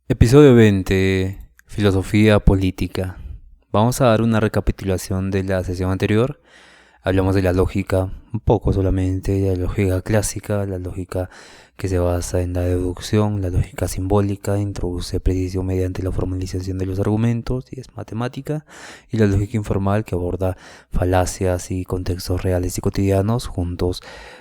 Episodio 20. Filosofía política. Vamos a dar una recapitulación de la sesión anterior. Hablamos de la lógica, un poco solamente, de la lógica clásica, la lógica que se basa en la deducción, la lógica simbólica, introduce precisión mediante la formalización de los argumentos y es matemática, y la lógica informal que aborda falacias y contextos reales y cotidianos, juntos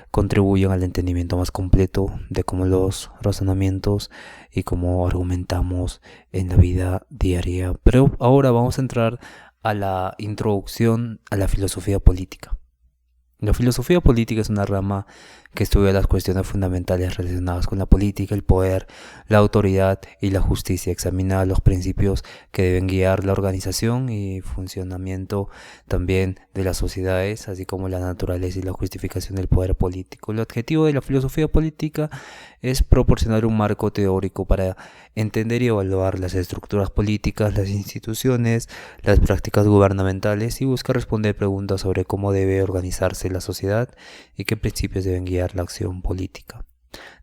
contribuyen al entendimiento más completo de cómo los razonamientos y cómo argumentamos en la vida diaria. Pero ahora vamos a entrar a la introducción a la filosofía política. La filosofía política es una rama que estudia las cuestiones fundamentales relacionadas con la política, el poder, la autoridad y la justicia. Examina los principios que deben guiar la organización y funcionamiento también de las sociedades, así como la naturaleza y la justificación del poder político. El objetivo de la filosofía política es proporcionar un marco teórico para entender y evaluar las estructuras políticas, las instituciones, las prácticas gubernamentales y busca responder preguntas sobre cómo debe organizarse la sociedad y qué principios deben guiar la acción política.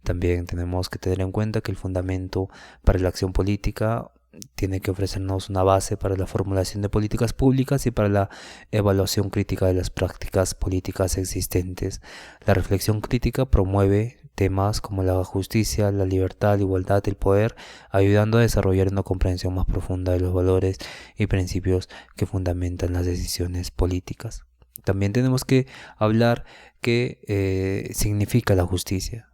También tenemos que tener en cuenta que el fundamento para la acción política tiene que ofrecernos una base para la formulación de políticas públicas y para la evaluación crítica de las prácticas políticas existentes. La reflexión crítica promueve temas como la justicia, la libertad, la igualdad, el poder, ayudando a desarrollar una comprensión más profunda de los valores y principios que fundamentan las decisiones políticas. También tenemos que hablar qué significa la justicia.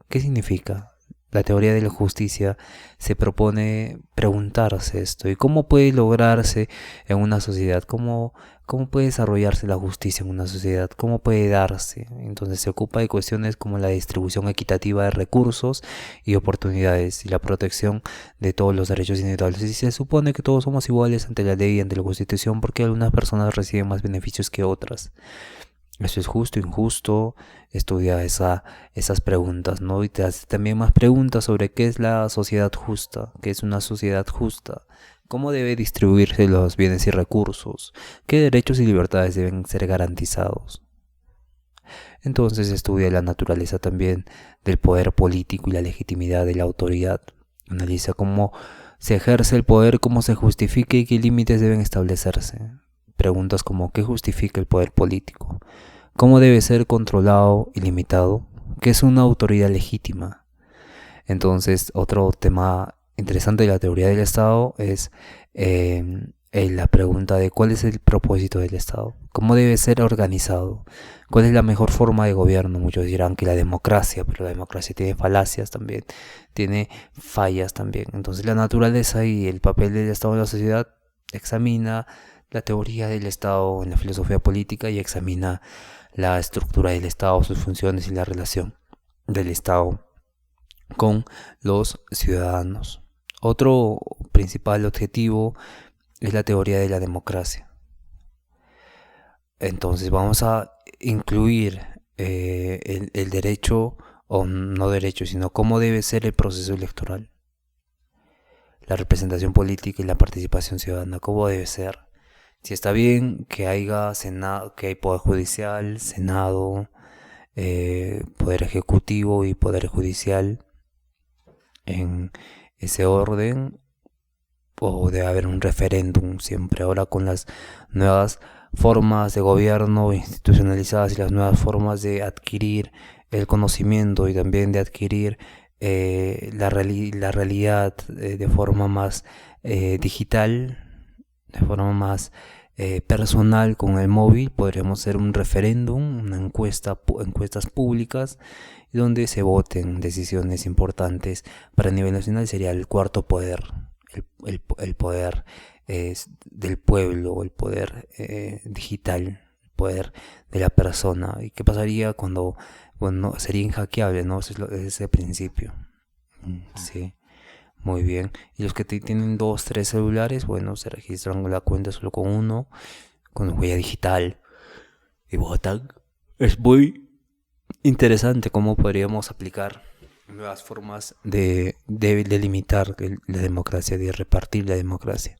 ¿Qué significa? La teoría de la justicia se propone preguntarse esto y cómo puede lograrse en una sociedad, cómo puede desarrollarse la justicia en una sociedad, cómo puede darse. Entonces se ocupa de cuestiones como la distribución equitativa de recursos y oportunidades y la protección de todos los derechos individuales. Y se supone que todos somos iguales ante la ley y ante la Constitución porque algunas personas reciben más beneficios que otras. Eso es justo, injusto, estudia esas preguntas, ¿no? Y te hace también más preguntas sobre qué es la sociedad justa, qué es una sociedad justa, cómo debe distribuirse los bienes y recursos, qué derechos y libertades deben ser garantizados. Entonces estudia la naturaleza también del poder político y la legitimidad de la autoridad. Analiza cómo se ejerce el poder, cómo se justifica y qué límites deben establecerse. Preguntas como ¿qué justifica el poder político? ¿Cómo debe ser controlado y limitado? ¿Qué es una autoridad legítima? Entonces, otro tema interesante de la teoría del Estado es la pregunta de cuál es el propósito del Estado, cómo debe ser organizado, cuál es la mejor forma de gobierno. Muchos dirán que la democracia, pero la democracia tiene falacias también, tiene fallas también. Entonces, la naturaleza y el papel del Estado en la sociedad examina la teoría del Estado en la filosofía política y examina la estructura del Estado, sus funciones y la relación del Estado con los ciudadanos. Otro principal objetivo es la teoría de la democracia. Entonces vamos a incluir el derecho, o no derecho, sino cómo debe ser el proceso electoral, la representación política y la participación ciudadana, cómo debe ser. Si está bien que haya Senado, que hay Poder Judicial, Senado, Poder Ejecutivo y Poder Judicial en ese orden, o debe haber un referéndum siempre. Ahora con las nuevas formas de gobierno institucionalizadas y las nuevas formas de adquirir el conocimiento y también de adquirir la realidad de forma más digital, de forma más personal con el móvil, podríamos hacer un referéndum, una encuestas públicas donde se voten decisiones importantes para el nivel nacional. Sería el cuarto poder, el poder del pueblo, el poder digital, el poder de la persona. ¿Y qué pasaría cuando sería inhackeable, ¿no? Ese es ese principio. Sí. Muy bien. Y los que tienen 2, 3 celulares, bueno, se registran la cuenta solo con uno, con huella digital y votan. Es muy interesante cómo podríamos aplicar nuevas formas de limitar la democracia, de repartir la democracia.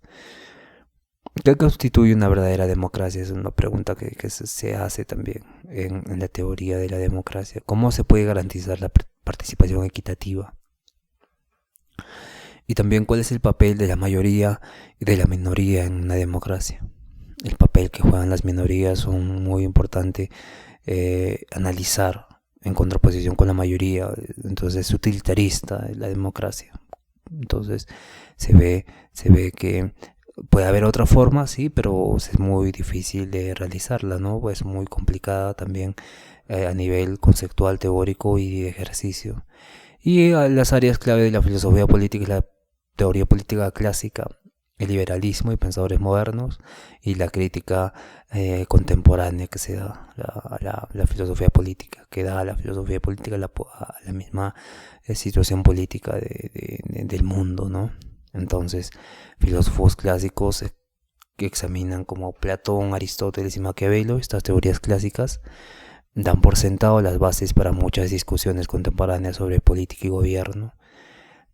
¿Qué constituye una verdadera democracia? Es una pregunta que se hace también en la teoría de la democracia. ¿Cómo se puede garantizar la participación equitativa? Y también cuál es el papel de la mayoría y de la minoría en una democracia. El papel que juegan las minorías es muy importante analizar en contraposición con la mayoría. Entonces es utilitarista la democracia. Entonces se ve que puede haber otra forma, sí, pero es muy difícil de realizarla, ¿no? Es muy complicada también a nivel conceptual, teórico y de ejercicio. Y las áreas clave de la filosofía política es la teoría política clásica, el liberalismo y pensadores modernos, y la crítica contemporánea que se da a la filosofía política, que da a la filosofía política a la misma situación política del mundo, ¿no? Entonces, filósofos clásicos que examinan como Platón, Aristóteles y Maquiavelo, estas teorías clásicas, dan por sentado las bases para muchas discusiones contemporáneas sobre política y gobierno.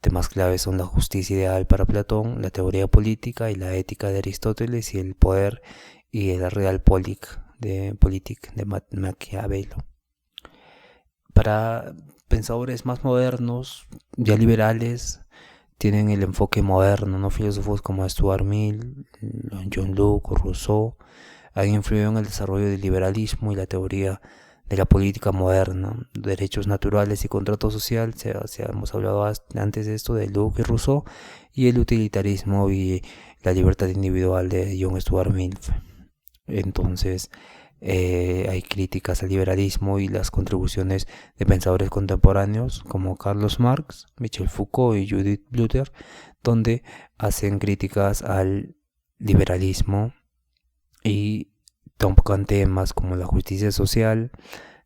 Temas claves son la justicia ideal para Platón, la teoría política y la ética de Aristóteles y el poder y el realpolitik de Maquiavelo. Para pensadores más modernos, ya liberales, tienen el enfoque moderno, ¿no? Filósofos como Stuart Mill, John Locke o Rousseau han influido en el desarrollo del liberalismo y la teoría de la política moderna, derechos naturales y contrato social. Hemos hablado antes de esto de Locke y Rousseau, y el utilitarismo y la libertad individual de John Stuart Mill. Entonces hay críticas al liberalismo y las contribuciones de pensadores contemporáneos como Carlos Marx, Michel Foucault y Judith Butler, donde hacen críticas al liberalismo y tocan temas como la justicia social,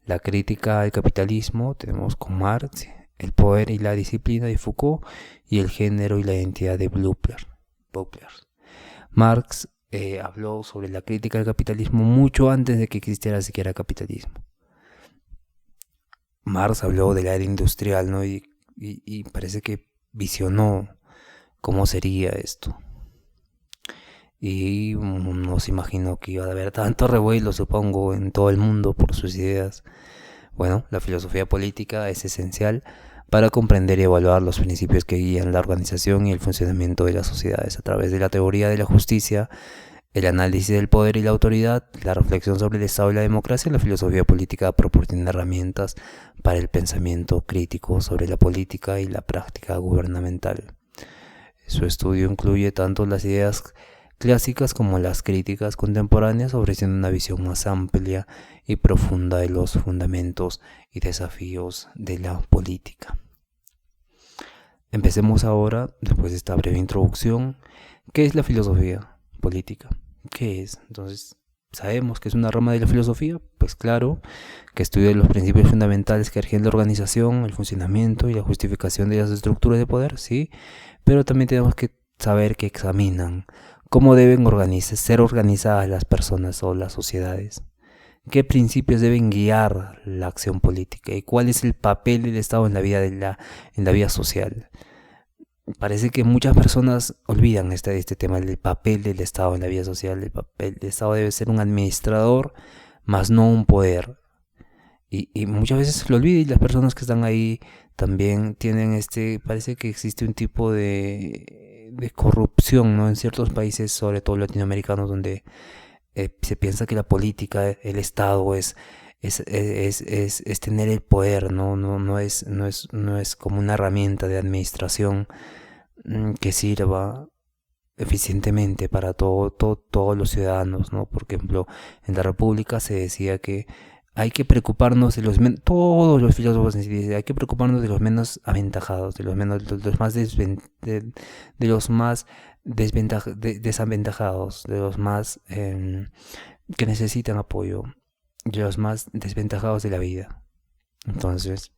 la crítica al capitalismo. Tenemos con Marx el poder y la disciplina de Foucault, y el género y la identidad de Butler. Marx habló sobre la crítica al capitalismo mucho antes de que existiera siquiera capitalismo. Marx habló de la era industrial, ¿no? Y parece que visionó cómo sería esto. Y no se imaginó que iba a haber tanto revuelo, supongo, en todo el mundo por sus ideas. Bueno, la filosofía política es esencial para comprender y evaluar los principios que guían la organización y el funcionamiento de las sociedades a través de la teoría de la justicia, el análisis del poder y la autoridad, la reflexión sobre el Estado y la democracia. La filosofía política proporciona herramientas para el pensamiento crítico sobre la política y la práctica gubernamental. Su estudio incluye tanto las ideas clásicas como las críticas contemporáneas, ofreciendo una visión más amplia y profunda de los fundamentos y desafíos de la política. Empecemos ahora, después de esta breve introducción, ¿qué es la filosofía política? ¿Qué es? Entonces, ¿sabemos que es una rama de la filosofía? Pues claro, que estudia los principios fundamentales que rigen la organización, el funcionamiento y la justificación de las estructuras de poder, sí, pero también tenemos que saber que examinan cómo deben ser organizadas las personas o las sociedades, qué principios deben guiar la acción política y cuál es el papel del Estado en la vida social. Parece que muchas personas olvidan este tema del papel del Estado en la vida social. El papel del Estado debe ser un administrador, más no un poder. Y muchas veces lo olvidan, y las personas que están ahí también tienen parece que existe un tipo de corrupción, ¿no? En ciertos países, sobre todo latinoamericanos, donde se piensa que la política, el Estado es tener el poder, no es como una herramienta de administración que sirva eficientemente para todos los ciudadanos, ¿no? Por ejemplo, en la República se decía que hay que preocuparnos de todos los filósofos dicen, hay que preocuparnos de los menos aventajados, de los más desaventajados, de los más que necesitan apoyo, de los más desventajados de la vida. Entonces,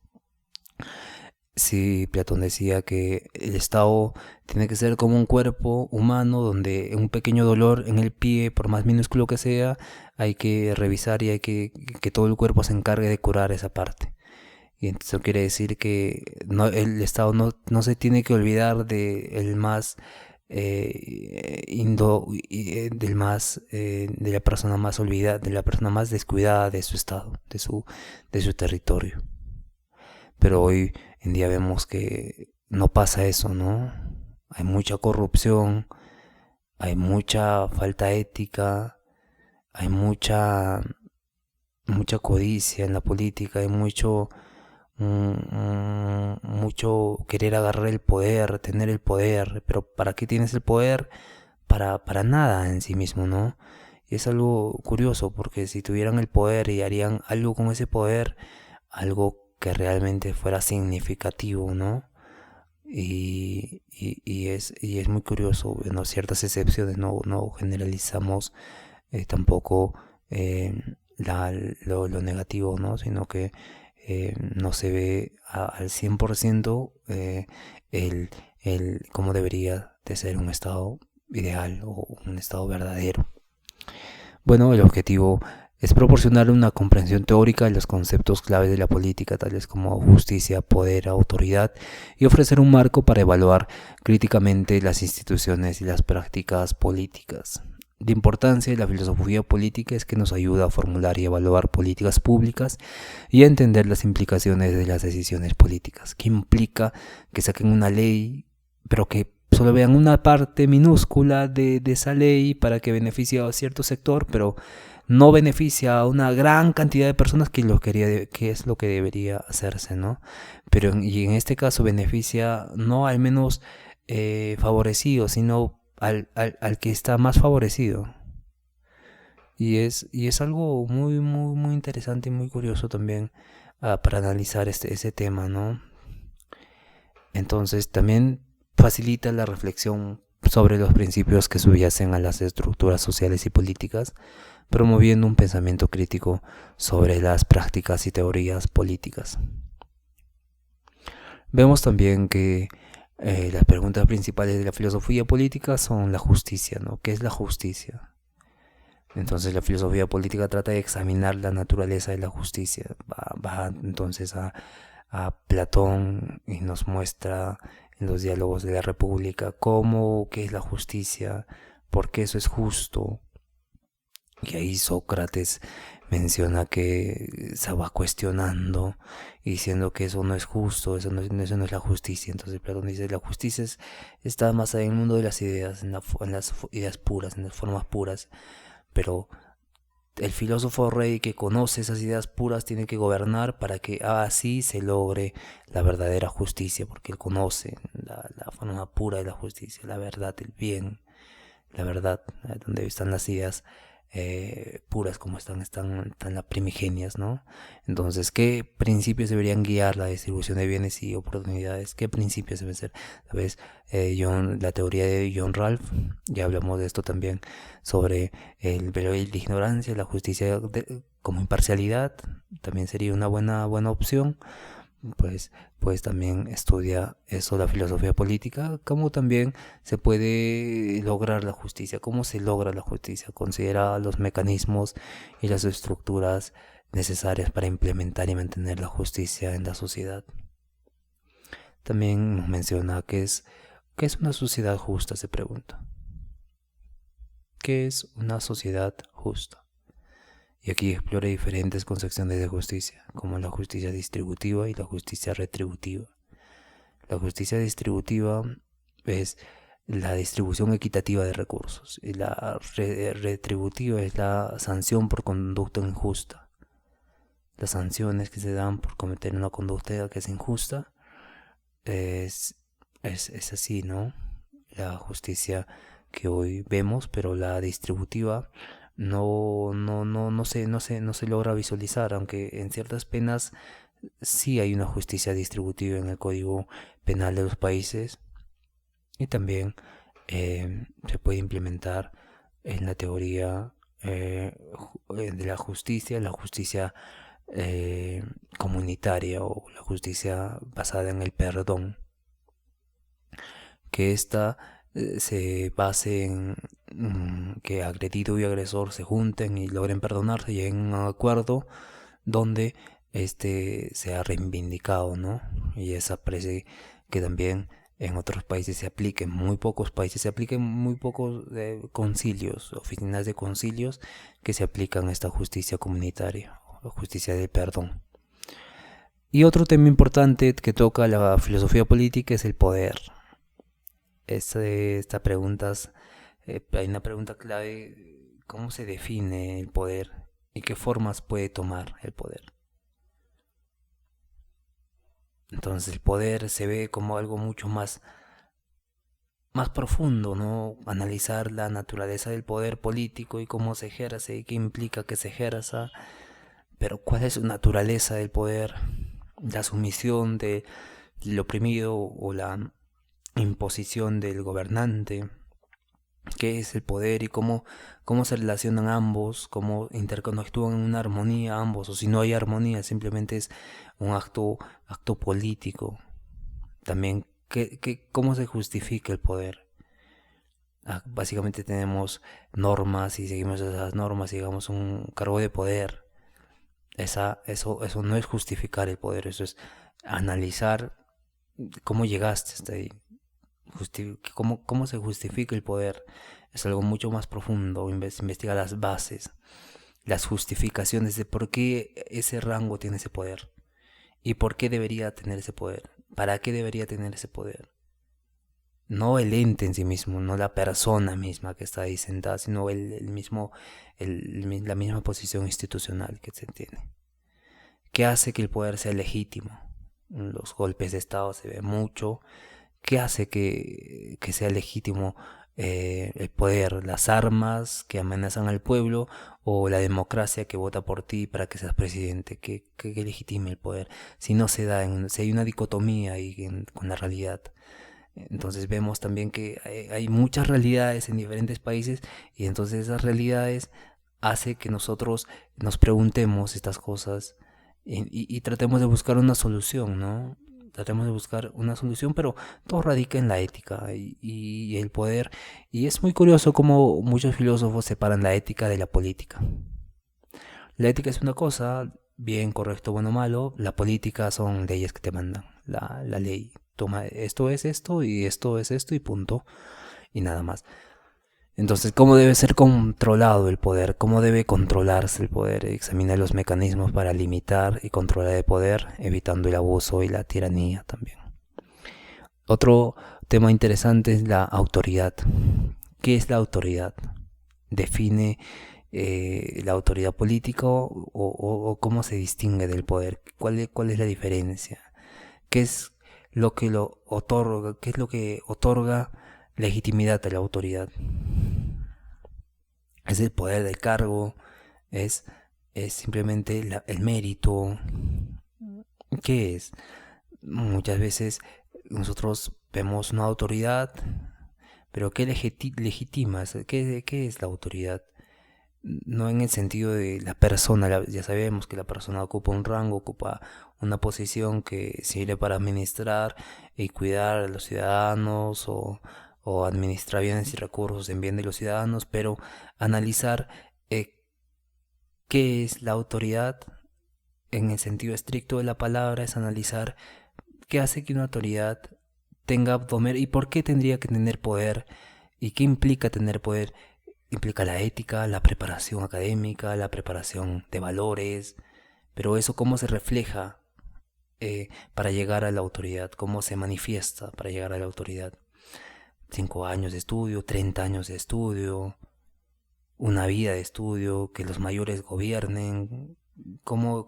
sí, Platón decía que el Estado tiene que ser como un cuerpo humano donde un pequeño dolor en el pie, por más minúsculo que sea, hay que revisar y hay que todo el cuerpo se encargue de curar esa parte. Y entonces eso quiere decir que el Estado no se tiene que olvidar de la persona más olvidada, de la persona más descuidada de su estado, de su territorio. Pero hoy en día vemos que no pasa eso, ¿no? hay mucha corrupción, hay mucha falta ética, hay mucha codicia en la política, hay mucho querer agarrar el poder, tener el poder, pero ¿para qué tienes el poder? Para nada en sí mismo, ¿no? Y es algo curioso porque si tuvieran el poder y harían algo con ese poder, algo que realmente fuera significativo, ¿no? Y es muy curioso, bueno, ciertas excepciones, no generalizamos tampoco lo negativo, ¿no? Sino que no se ve al 100% cómo debería de ser un estado ideal o un estado verdadero. Bueno, el objetivo es proporcionar una comprensión teórica de los conceptos claves de la política, tales como justicia, poder, autoridad, y ofrecer un marco para evaluar críticamente las instituciones y las prácticas políticas. La importancia de la filosofía política es que nos ayuda a formular y evaluar políticas públicas y a entender las implicaciones de las decisiones políticas. ¿Qué implica que saquen una ley, pero que solo vean una parte minúscula de esa ley para que beneficie a cierto sector, pero no beneficia a una gran cantidad de personas que es lo que debería hacerse, ¿no? Y en este caso beneficia no al menos favorecido, sino al que está más favorecido. Y es algo muy, muy, muy interesante y muy curioso también para analizar ese tema, ¿no? Entonces también facilita la reflexión sobre los principios que subyacen a las estructuras sociales y políticas, promoviendo un pensamiento crítico sobre las prácticas y teorías políticas. Vemos también que las preguntas principales de la filosofía política son la justicia, ¿no? ¿Qué es la justicia? Entonces la filosofía política trata de examinar la naturaleza de la justicia. Va entonces a Platón y nos muestra en los diálogos de la República qué es la justicia, por qué eso es justo. Y ahí Sócrates menciona que se va cuestionando y diciendo que eso no es justo, eso no es la justicia. Entonces Platón dice, la justicia está más en el mundo de las ideas, en las ideas puras, en las formas puras, pero el filósofo rey que conoce esas ideas puras tiene que gobernar para que así se logre la verdadera justicia, porque él conoce la forma pura de la justicia, la verdad, el bien, la verdad, donde están las ideas puras como están las primigenias, ¿no? Entonces, ¿qué principios deberían guiar la distribución de bienes y oportunidades? ¿Qué principios deben ser? ¿Sabes? La teoría de John Ralph, ya hablamos de esto también, sobre el velo de la ignorancia, la justicia como imparcialidad, también sería una buena opción. Pues también estudia eso, la filosofía política, cómo también se puede lograr la justicia, cómo se logra la justicia, considera los mecanismos y las estructuras necesarias para implementar y mantener la justicia en la sociedad. También nos menciona ¿qué es una sociedad justa? Se pregunta. ¿Qué es una sociedad justa? Y aquí explora diferentes concepciones de justicia, como la justicia distributiva y la justicia retributiva. La justicia distributiva es la distribución equitativa de recursos y la retributiva es la sanción por conducta injusta. Las sanciones que se dan por cometer una conducta que es injusta es así, ¿no? La justicia que hoy vemos, pero la distributiva no se logra visualizar, aunque en ciertas penas sí hay una justicia distributiva en el Código Penal de los países, y también se puede implementar en la teoría de la justicia comunitaria o la justicia basada en el perdón, que esta se base en que agredido y agresor se junten y logren perdonarse y lleguen a un acuerdo donde sea reivindicado, ¿no? Y esa parece que también en otros países se aplica, en muy pocos países se aplica, en muy pocos concilios, oficinas de concilios que se aplican esta justicia comunitaria, o justicia de perdón. Y otro tema importante que toca la filosofía política es el poder. esta pregunta, hay una pregunta clave: ¿cómo se define el poder y qué formas puede tomar el poder? Entonces el poder se ve como algo mucho más profundo, ¿no? Analizar la naturaleza del poder político y cómo se ejerce y qué implica que se ejerza, pero cuál es su naturaleza del poder, la sumisión del oprimido o la imposición del gobernante, qué es el poder y cómo se relacionan ambos, cómo interconectúan en una armonía ambos, o si no hay armonía, simplemente es un acto político. También, ¿cómo se justifica el poder? Básicamente tenemos normas y seguimos esas normas y llegamos a un cargo de poder. Eso no es justificar el poder, eso es analizar cómo llegaste hasta ahí. Cómo se justifica el poder. Es algo mucho más profundo, investiga las bases, las justificaciones de por qué ese rango tiene ese poder y por qué debería tener ese poder, para qué debería tener ese poder. No el ente en sí mismo, no la persona misma que está ahí sentada, sino la misma posición institucional que se tiene. ¿Qué hace que el poder sea legítimo? Los golpes de Estado se ve mucho. ¿Qué hace que sea legítimo el poder? ¿Las armas que amenazan al pueblo o la democracia que vota por ti para que seas presidente? ¿Qué legitima el poder? Si no se da, si hay una dicotomía ahí con la realidad. Entonces vemos también que hay muchas realidades en diferentes países y entonces esas realidades hace que nosotros nos preguntemos estas cosas y tratemos de buscar una solución, ¿no? Tratemos de buscar una solución, pero todo radica en la ética y el poder. Y es muy curioso cómo muchos filósofos separan la ética de la política. La ética es una cosa, bien, correcto, bueno, malo. La política son leyes que te mandan. La ley toma esto es esto y esto es esto y punto. Y nada más. Entonces, ¿cómo debe ser controlado el poder? ¿Cómo debe controlarse el poder? Examina los mecanismos para limitar y controlar el poder, evitando el abuso y la tiranía también. Otro tema interesante es la autoridad. ¿Qué es la autoridad? Define la autoridad política o cómo se distingue del poder. ¿Cuál es la diferencia? ¿Qué es lo que lo otorga? ¿Qué es lo que otorga legitimidad a la autoridad? Es el poder del cargo, es simplemente el mérito. ¿Qué es? Muchas veces nosotros vemos una autoridad, pero ¿qué legitima? ¿Qué es la autoridad? No en el sentido de la persona, ya sabemos que la persona ocupa un rango, ocupa una posición que sirve para administrar y cuidar a los ciudadanos o administrar bienes y recursos en bien de los ciudadanos, pero analizar qué es la autoridad en el sentido estricto de la palabra es analizar qué hace que una autoridad tenga poder y por qué tendría que tener poder y qué implica tener poder. Implica la ética, la preparación académica, la preparación de valores, pero eso cómo se refleja para llegar a la autoridad, cómo se manifiesta para llegar a la autoridad. 5 años de estudio, 30 años de estudio, una vida de estudio, que los mayores gobiernen, cómo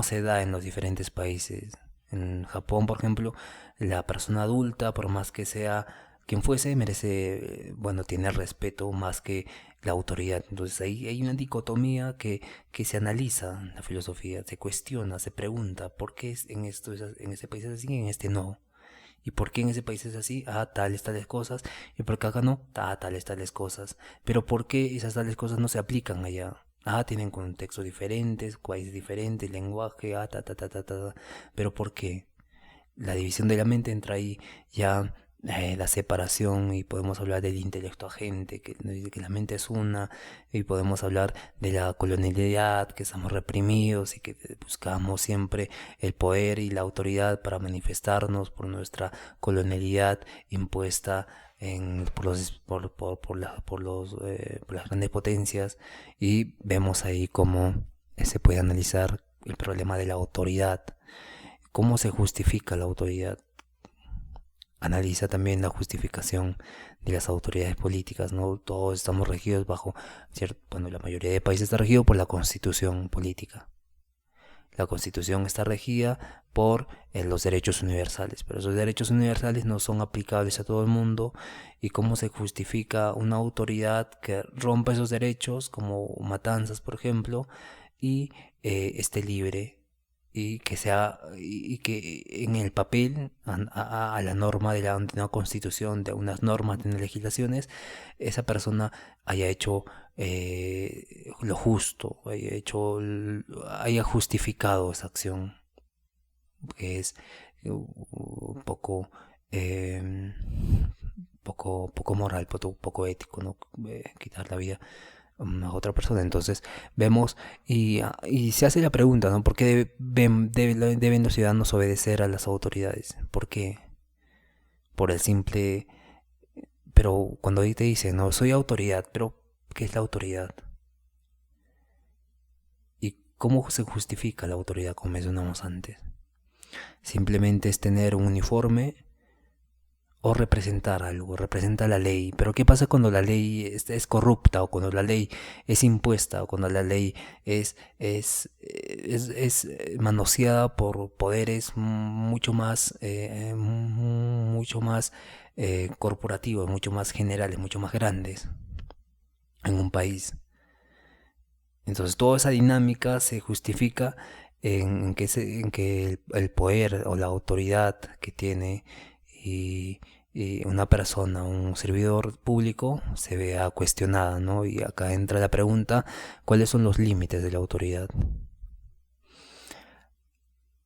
se da en los diferentes países. En Japón, por ejemplo, la persona adulta, por más que sea quien fuese, merece, bueno, tener respeto más que la autoridad. Entonces ahí hay una dicotomía que se analiza en la filosofía, se cuestiona, se pregunta, ¿por qué en este país es así y en este no? ¿Y por qué en ese país es así? Tales cosas. ¿Y por qué acá no? Tales cosas. Pero ¿por qué esas tales cosas no se aplican allá? Tienen contextos diferentes, países diferentes, lenguaje, ta. Pero ¿por qué? La división de la mente entra ahí ya, la separación, y podemos hablar del intelecto agente, que nos dice que la mente es una, y podemos hablar de la colonialidad, que estamos reprimidos y que buscamos siempre el poder y la autoridad para manifestarnos por nuestra colonialidad impuesta por las grandes potencias, y vemos ahí cómo se puede analizar el problema de la autoridad. ¿Cómo se justifica la autoridad? analiza también la justificación de las autoridades políticas, ¿no? Todos estamos regidos bajo, ¿cierto? Bueno, la mayoría de países está regido por la constitución política. La Constitución está regida por los derechos universales, pero esos derechos universales no son aplicables a todo el mundo. ¿Y cómo se justifica una autoridad que rompa esos derechos, como matanzas, por ejemplo, y esté libre y que en el papel a la norma de una constitución, de unas normas, de unas legislaciones, esa persona haya hecho lo justo, haya justificado esa acción, que es un poco, eh, poco moral, poco ético, ¿no? Quitar la vida a otra persona. Entonces vemos y se hace la pregunta, ¿no? ¿Por qué deben los ciudadanos obedecer a las autoridades? ¿Por qué? Por el simple... Pero cuando te dicen, no, soy autoridad, pero ¿qué es la autoridad? ¿Y cómo se justifica la autoridad, como mencionamos antes? Simplemente es tener un uniforme o representar algo, representa la ley. Pero ¿qué pasa cuando la ley es corrupta, o cuando la ley es impuesta, o cuando la ley es manoseada por poderes mucho más corporativos, mucho más generales, mucho más grandes en un país? Entonces toda esa dinámica se justifica en que el poder o la autoridad que tiene y una persona, un servidor público, se vea cuestionada, ¿no? Y acá entra la pregunta, ¿cuáles son los límites de la autoridad?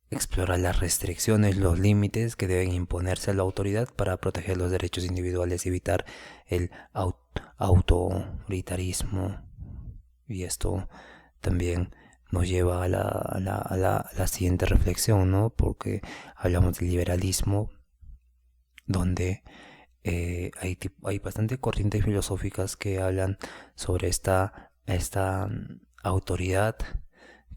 Explora las restricciones, los límites que deben imponerse a la autoridad para proteger los derechos individuales y evitar el autoritarismo. Y esto también nos lleva a la siguiente reflexión, ¿no? Porque hablamos del liberalismo, donde hay bastante corrientes filosóficas que hablan sobre esta autoridad,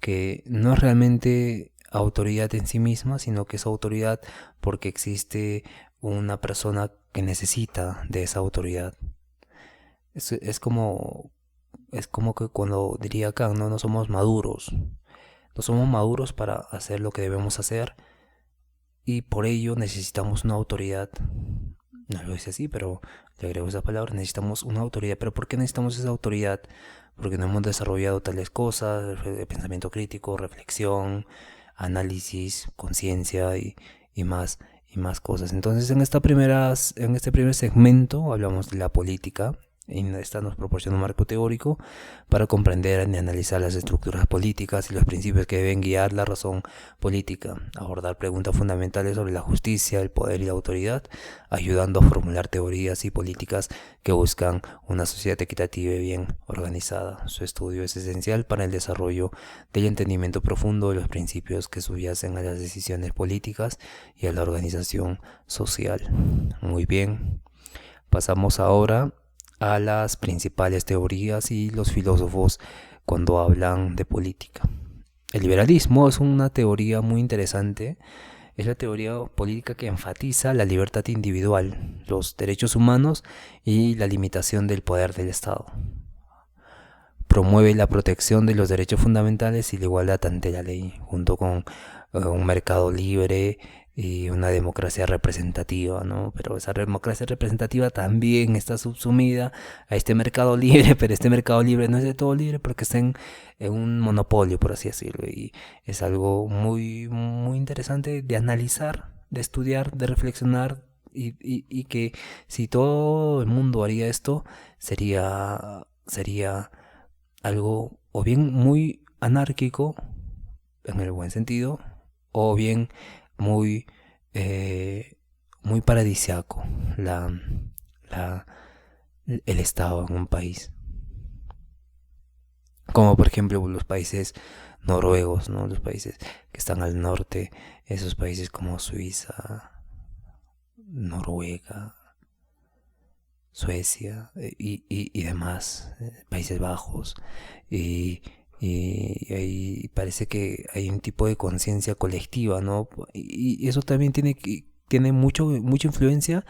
que no es realmente autoridad en sí misma, sino que es autoridad porque existe una persona que necesita de esa autoridad. Es como que cuando diría Kant, no somos maduros. No somos maduros para hacer lo que debemos hacer, y por ello necesitamos una autoridad. No lo dice así, pero le agrego esa palabra: necesitamos una autoridad. ¿Pero por qué necesitamos esa autoridad? Porque no hemos desarrollado tales cosas: pensamiento crítico, reflexión, análisis, conciencia y más cosas. Entonces en este primer segmento hablamos de la política. Y esta nos proporciona un marco teórico para comprender y analizar las estructuras políticas y los principios que deben guiar la razón política, abordar preguntas fundamentales sobre la justicia, el poder y la autoridad, ayudando a formular teorías y políticas que buscan una sociedad equitativa y bien organizada. Su estudio es esencial para el desarrollo del entendimiento profundo de los principios que subyacen a las decisiones políticas y a la organización social. Muy bien, pasamos ahora a las principales teorías y los filósofos cuando hablan de política. El liberalismo es una teoría muy interesante. Es la teoría política que enfatiza la libertad individual, los derechos humanos y la limitación del poder del Estado. Promueve la protección de los derechos fundamentales y la igualdad ante la ley, junto con un mercado libre y una democracia representativa, ¿no? Pero esa democracia representativa también está subsumida a este mercado libre, pero este mercado libre no es de todo libre porque está en un monopolio, por así decirlo, y es algo muy, muy interesante de analizar, de estudiar, de reflexionar, y que si todo el mundo haría esto, sería algo o bien muy anárquico, en el buen sentido, o bien muy muy paradisiaco el Estado en un país, como por ejemplo los países noruegos, ¿no? Los países que están al norte, esos países como Suiza, Noruega, Suecia y demás, Países Bajos, y parece que hay un tipo de conciencia colectiva, ¿no? Y eso también tiene tiene mucha influencia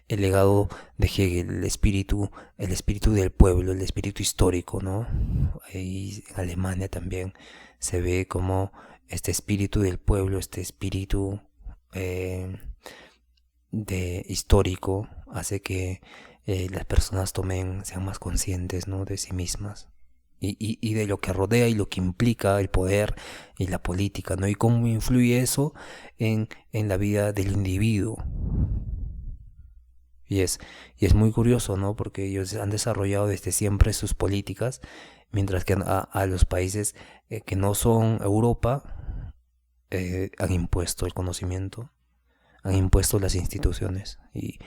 el legado de Hegel, el espíritu del pueblo, el espíritu histórico, ¿no? Ahí en Alemania también se ve como este espíritu del pueblo, este espíritu de histórico hace que las personas sean más conscientes, ¿no? De sí mismas. Y de lo que rodea y lo que implica el poder y la política, ¿no? Y cómo influye eso en la vida del individuo. Y es muy curioso, ¿no? Porque ellos han desarrollado desde siempre sus políticas, mientras que a los países que no son Europa han impuesto el conocimiento, han impuesto las instituciones. Y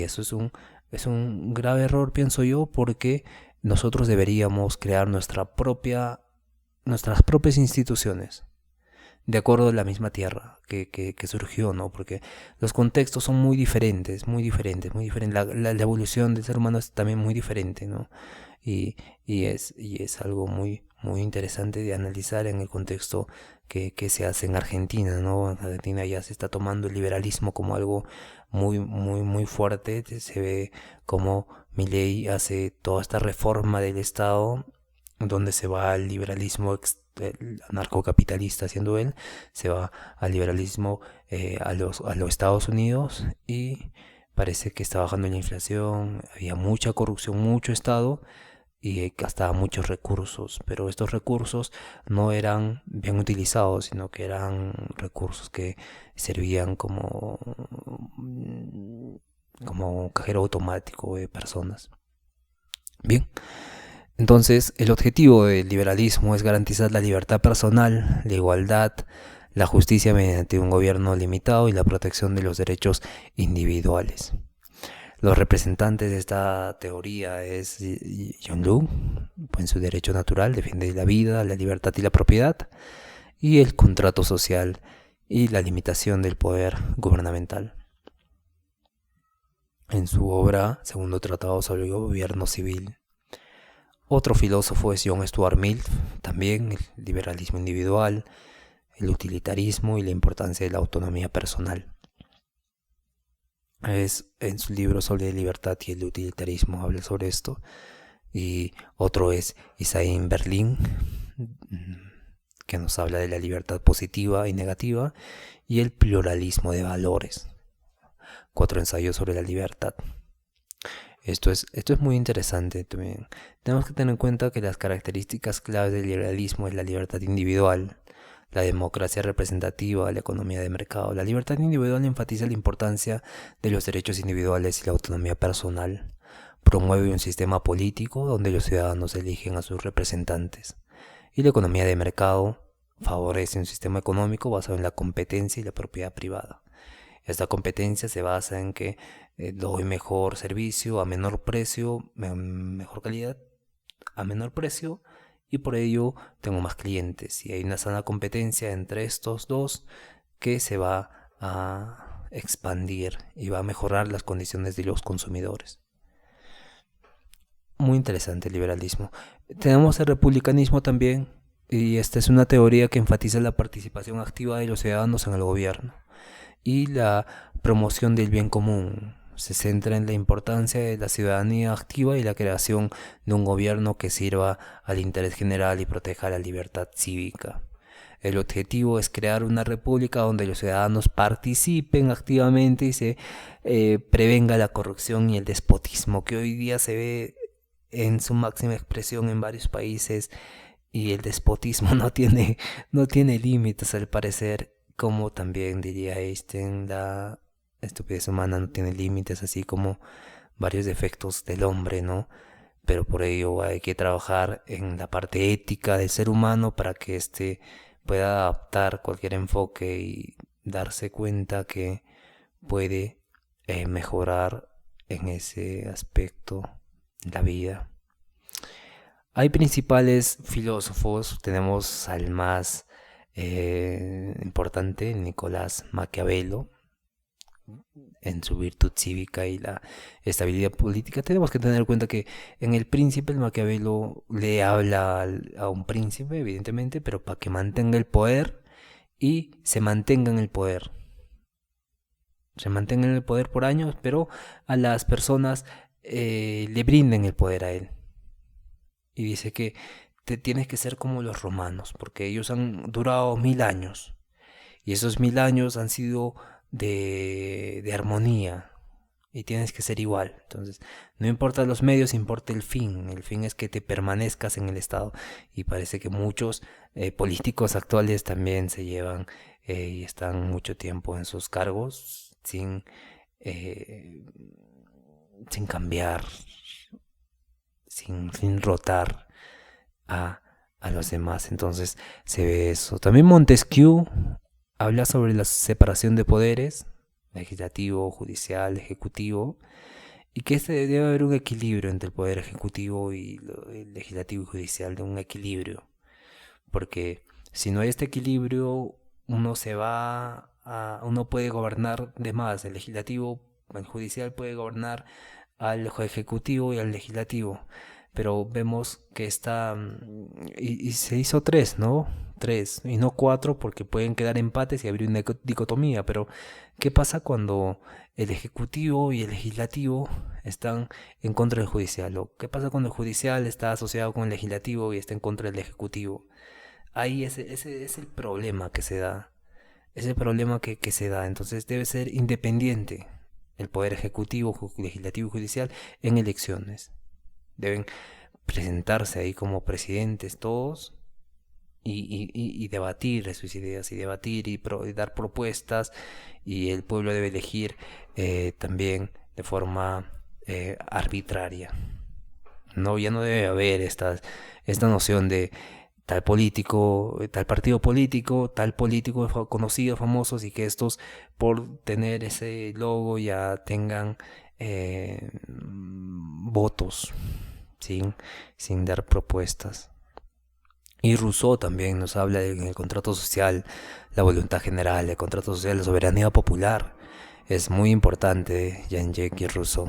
eso es un grave error, pienso yo, porque nosotros deberíamos crear nuestras propias instituciones, de acuerdo a la misma tierra que surgió, ¿no? Porque los contextos son muy diferentes, muy diferentes, muy diferentes. La evolución del ser humano es también muy diferente, ¿no? Y es algo muy interesante de analizar en el contexto que se hace en Argentina, ¿no? En Argentina ya se está tomando el liberalismo como algo muy fuerte. Se ve como Milei hace toda esta reforma del Estado, donde se va al liberalismo el anarcocapitalista, siendo él, se va al liberalismo a los Estados Unidos, y parece que está bajando la inflación, había mucha corrupción, mucho Estado, y gastaba muchos recursos, pero estos recursos no eran bien utilizados, sino que eran recursos que servían como cajero automático de personas. Bien, entonces el objetivo del liberalismo es garantizar la libertad personal, la igualdad, la justicia mediante un gobierno limitado y la protección de los derechos individuales. Los representantes de esta teoría es John Locke, en su derecho natural defiende la vida, la libertad y la propiedad, y el contrato social y la limitación del poder gubernamental. En su obra, Segundo Tratado sobre el Gobierno Civil. Otro filósofo es John Stuart Mill, también el liberalismo individual, el utilitarismo y la importancia de la autonomía personal. Es en su libro sobre libertad y el utilitarismo habla sobre esto. Y otro es Isaín Berlin, que nos habla de la libertad positiva y negativa y el pluralismo de valores. 4 ensayos sobre la libertad. Esto es muy interesante también. Tenemos que tener en cuenta que las características claves del liberalismo es la libertad individual, la democracia representativa, la economía de mercado. La libertad individual enfatiza la importancia de los derechos individuales y la autonomía personal. Promueve un sistema político donde los ciudadanos eligen a sus representantes. Y la economía de mercado favorece un sistema económico basado en la competencia y la propiedad privada. Esta competencia se basa en que doy mejor servicio a menor precio, mejor calidad a menor precio, y por ello tengo más clientes. Y hay una sana competencia entre estos dos que se va a expandir y va a mejorar las condiciones de los consumidores. Muy interesante el liberalismo. Tenemos el republicanismo también, y esta es una teoría que enfatiza la participación activa de los ciudadanos en el gobierno y la promoción del bien común. Se centra en la importancia de la ciudadanía activa y la creación de un gobierno que sirva al interés general y proteja la libertad cívica. El objetivo es crear una república donde los ciudadanos participen activamente y se prevenga la corrupción y el despotismo, que hoy día se ve en su máxima expresión en varios países, y el despotismo no tiene límites al parecer. Como también diría Einstein, la estupidez humana no tiene límites, así como varios defectos del hombre, ¿no? Pero por ello hay que trabajar en la parte ética del ser humano para que éste pueda adaptar cualquier enfoque y darse cuenta que puede mejorar en ese aspecto la vida. Hay principales filósofos, tenemos al más importante, Nicolás Maquiavelo, en su virtud cívica y la estabilidad política. Tenemos que tener en cuenta que en El Príncipe, el Maquiavelo le habla a un príncipe, evidentemente, pero para que mantenga el poder y se mantenga en el poder. se mantenga en el poder por años, pero a las personas le brinden el poder a él. Y dice que te tienes que ser como los romanos, porque ellos han durado 1000 años. Y esos 1000 años han sido de armonía. Y tienes que ser igual. Entonces, no importa los medios, importa el fin. El fin es que te permanezcas en el Estado. Y parece que muchos políticos actuales también se llevan y están mucho tiempo en sus cargos eh, sin cambiar, sin rotar a, a los demás. Entonces se ve eso. También Montesquieu habla sobre la separación de poderes, legislativo, judicial, ejecutivo, y que debe haber un equilibrio entre el poder ejecutivo y el legislativo y judicial, de un equilibrio, porque si no hay este equilibrio, uno puede gobernar de más, el legislativo, el judicial puede gobernar al ejecutivo y al legislativo, pero vemos que y se hizo tres, ¿no? Tres, y no cuatro, porque pueden quedar empates y abrir una dicotomía, pero ¿qué pasa cuando el ejecutivo y el legislativo están en contra del judicial? ¿O qué pasa cuando el judicial está asociado con el legislativo y está en contra del ejecutivo? Ahí ese es el problema que se da. Es el problema que se da. Entonces debe ser independiente el poder ejecutivo, legislativo y judicial en elecciones. Deben presentarse ahí como presidentes todos y debatir de sus ideas y debatir y dar propuestas, y el pueblo debe elegir también de forma arbitraria. No, ya no debe haber esta noción de tal político, tal partido político, tal político conocido, famosos, y que estos por tener ese logo ya tengan votos sin, sin dar propuestas. Y Rousseau también nos habla del contrato social, la voluntad general, el contrato social, la soberanía popular. Es muy importante Jean-Jacques Rousseau.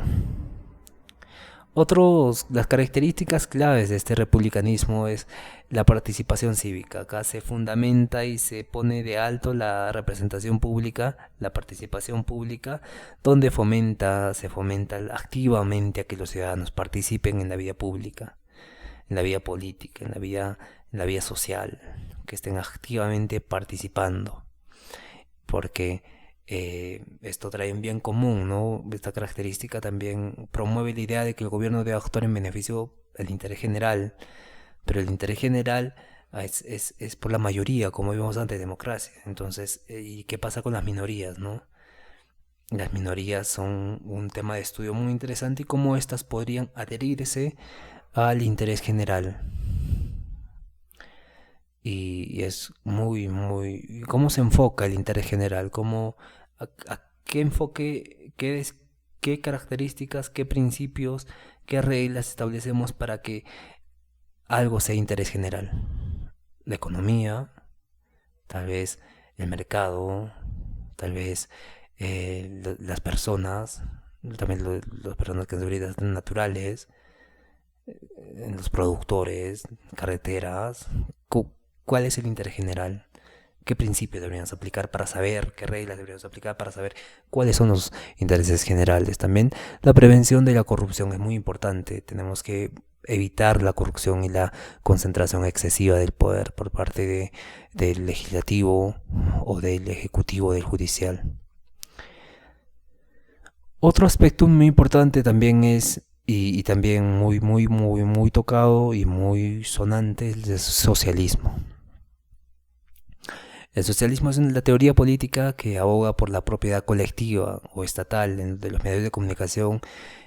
Las características claves de este republicanismo es la participación cívica. Acá se fundamenta y se pone de alto la representación pública, la participación pública, donde se fomenta activamente a que los ciudadanos participen en la vida pública, en la vida política, en la vida social, que estén activamente participando, porque esto trae un bien común, ¿no? Esta característica también promueve la idea de que el gobierno debe actuar en beneficio del interés general, pero el interés general es por la mayoría, como vimos antes, democracia. Entonces, ¿y qué pasa con las minorías, no? Las minorías son un tema de estudio muy interesante, y cómo éstas podrían adherirse al interés general. Y es muy... ¿Cómo se enfoca el interés general? ¿Qué enfoque, qué características, qué principios, qué reglas establecemos para que algo sea interés general? La economía, tal vez el mercado, tal vez las personas, también las personas que son vidas naturales, los productores, carreteras. ¿Cuál es el interés general? ¿Qué principios deberíamos aplicar para saber? ¿Qué reglas deberíamos aplicar para saber cuáles son los intereses generales? También la prevención de la corrupción es muy importante. Tenemos que evitar la corrupción y la concentración excesiva del poder por parte del legislativo o del ejecutivo, del judicial. Otro aspecto muy importante también es, y también muy tocado y muy sonante, es el socialismo. El socialismo es la teoría política que aboga por la propiedad colectiva o estatal de los medios de comunicación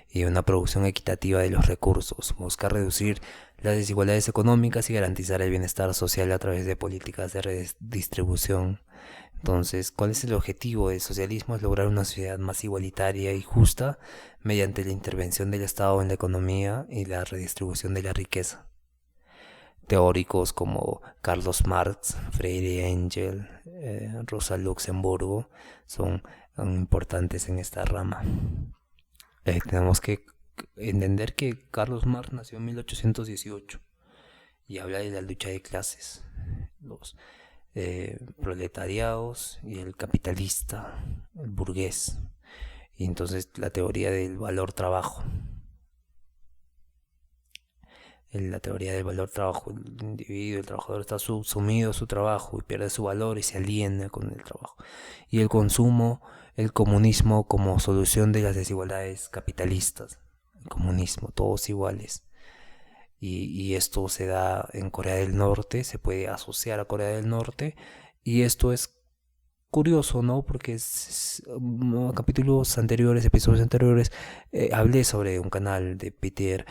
y una producción equitativa de los recursos. Busca reducir las desigualdades económicas y garantizar el bienestar social a través de políticas de redistribución. Entonces, ¿cuál es el objetivo del socialismo? Es lograr una sociedad más igualitaria y justa mediante la intervención del Estado en la economía y la redistribución de la riqueza. Teóricos como Carlos Marx, Friedrich Engels, Rosa Luxemburgo son importantes en esta rama. Tenemos que entender que Carlos Marx nació en 1818 y habla de la lucha de clases. proletariados y el capitalista, el burgués. Y entonces la teoría del valor trabajo. En la teoría del valor trabajo, el individuo, el trabajador está sumido a su trabajo y pierde su valor y se aliena con el trabajo. Y el consumo, el comunismo como solución de las desigualdades capitalistas. El comunismo, todos iguales. Y esto se da en Corea del Norte, se puede asociar a Corea del Norte. Y esto es curioso, ¿no? Porque capítulos anteriores, episodios anteriores, hablé sobre un canal de Peter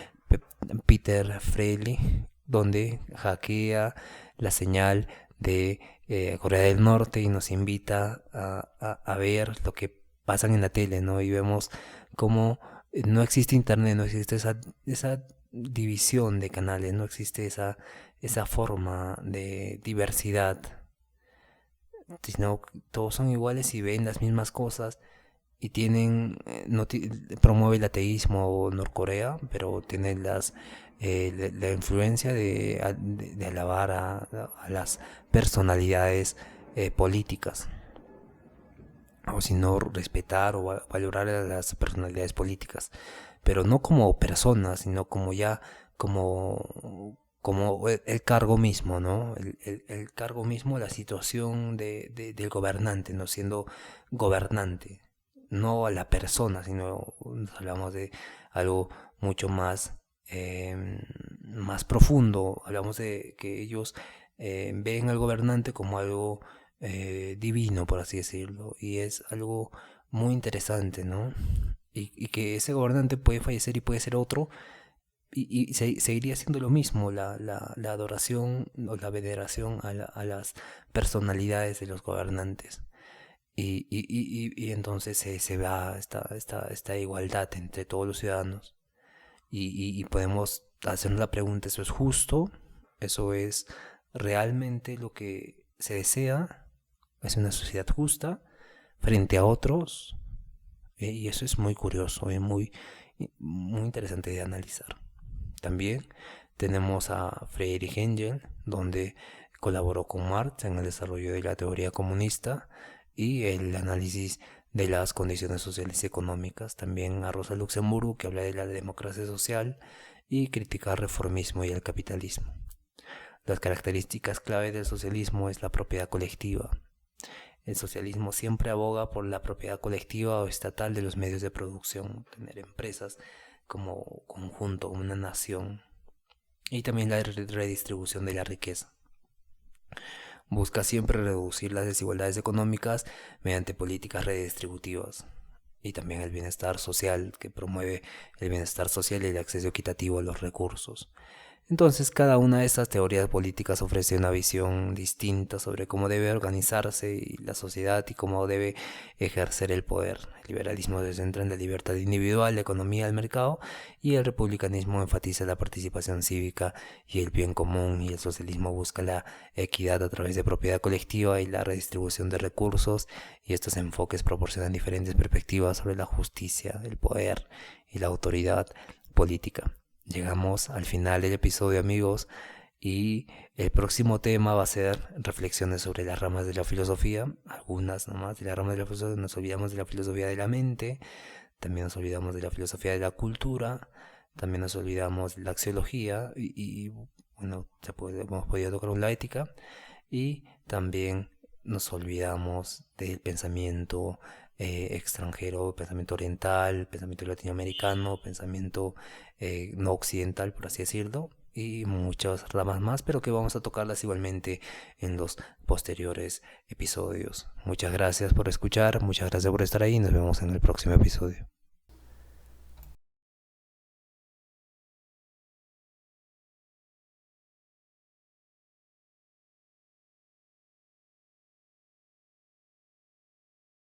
Freiley, donde hackea la señal de Corea del Norte y nos invita a ver lo que pasa en la tele, ¿no? Y vemos cómo no existe internet, no existe esa división de canales, no existe esa forma de diversidad, sino todos son iguales y ven las mismas cosas y tienen promueve el ateísmo Norcorea, pero tiene la influencia de alabar a las personalidades políticas, o si no respetar o valorar a las personalidades políticas, pero no como personas, sino como ya como el cargo mismo, ¿no? El cargo mismo, la situación del gobernante, no siendo gobernante, no a la persona, sino hablamos de algo mucho más profundo. Hablamos de que ellos ven al gobernante como algo divino, por así decirlo, y es algo muy interesante, ¿no? Y que ese gobernante puede fallecer y puede ser otro, y seguiría siendo lo mismo, la adoración o la veneración a las personalidades de los gobernantes. Y entonces se va esta igualdad entre todos los ciudadanos. Y podemos hacernos la pregunta, ¿eso es justo? ¿Eso es realmente lo que se desea? ¿Es una sociedad justa frente a otros? Y eso es muy curioso y muy interesante de analizar. También tenemos a Friedrich Engels, donde colaboró con Marx en el desarrollo de la teoría comunista y el análisis de las condiciones sociales y económicas. También a Rosa Luxemburgo, que habla de la democracia social y critica el reformismo y el capitalismo. Las características clave del socialismo es la propiedad colectiva. El socialismo siempre aboga por la propiedad colectiva o estatal de los medios de producción, tener empresas como conjunto, como una nación, y también la redistribución de la riqueza. Busca siempre reducir las desigualdades económicas mediante políticas redistributivas, y también el bienestar social, que promueve el bienestar social y el acceso equitativo a los recursos. Entonces, cada una de estas teorías políticas ofrece una visión distinta sobre cómo debe organizarse la sociedad y cómo debe ejercer el poder. El liberalismo se centra en la libertad individual, la economía del mercado, y el republicanismo enfatiza la participación cívica y el bien común, y el socialismo busca la equidad a través de propiedad colectiva y la redistribución de recursos, y estos enfoques proporcionan diferentes perspectivas sobre la justicia, el poder y la autoridad política. Llegamos al final del episodio, amigos, y el próximo tema va a ser reflexiones sobre las ramas de la filosofía, algunas nomás de las ramas de la filosofía. Nos olvidamos de la filosofía de la mente, también nos olvidamos de la filosofía de la cultura, también nos olvidamos de la axiología y bueno, hemos podido tocar la ética, y también nos olvidamos del pensamiento extranjero, pensamiento oriental, pensamiento latinoamericano, pensamiento no occidental, por así decirlo, y muchas ramas más, pero que vamos a tocarlas igualmente en los posteriores episodios. Muchas gracias por escuchar, muchas gracias por estar ahí, nos vemos en el próximo episodio.